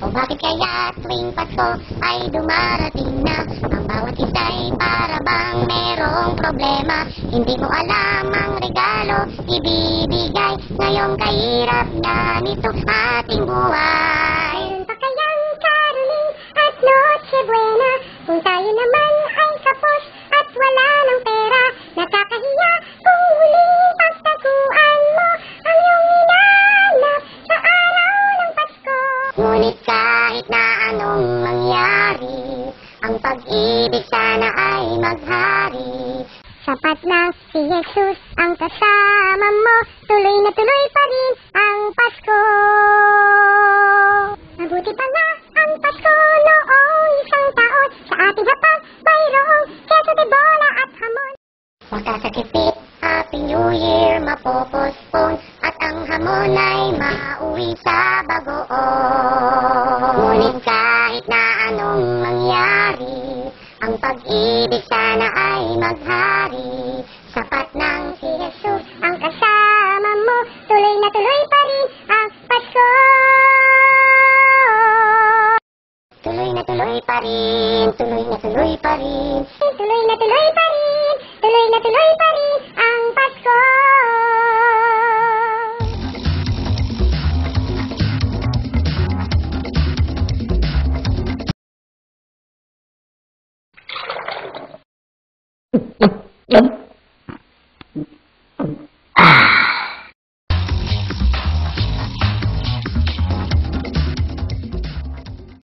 O bakit kaya tuwing Pasko ay dumarating na? Ang bawat isa'y para bang merong problema. Hindi mo alam ang regalo ibibigay ngayong kahirap na nito ating buhay. Meron pa kayang Caroling at Noche Buena kung tayo naman ay kapos at wala ng pera? Nakakahiya kung huling pagtaguan mo ang iyong hinahanap sa araw ng Pasko. Ngunit kahit na anong mangyari, ang pag-ibig sana ay maghari. Sapat lang si Jesus ang kasama mo, tuloy na tuloy pa rin ang Pasko. Mabuti pa nga ang Pasko noong isang taon, sa ating hapag mayroong keso de bola at hamon. Makasakipit, Happy New Year mapopostpone, at ang hamon ay mauwi sa Bagoong. Ngunit kahit na anong mangyari, ang pag-ibig sana ay maghari. Sapat nang si Jesus ang kasama mo, tuloy na tuloy pa rin ang Pasko. Tuloy na tuloy pa rin, tuloy na tuloy pa rin, tuloy na tuloy pa rin, tuloy na tuloy pa rin ang Pasko. Yep.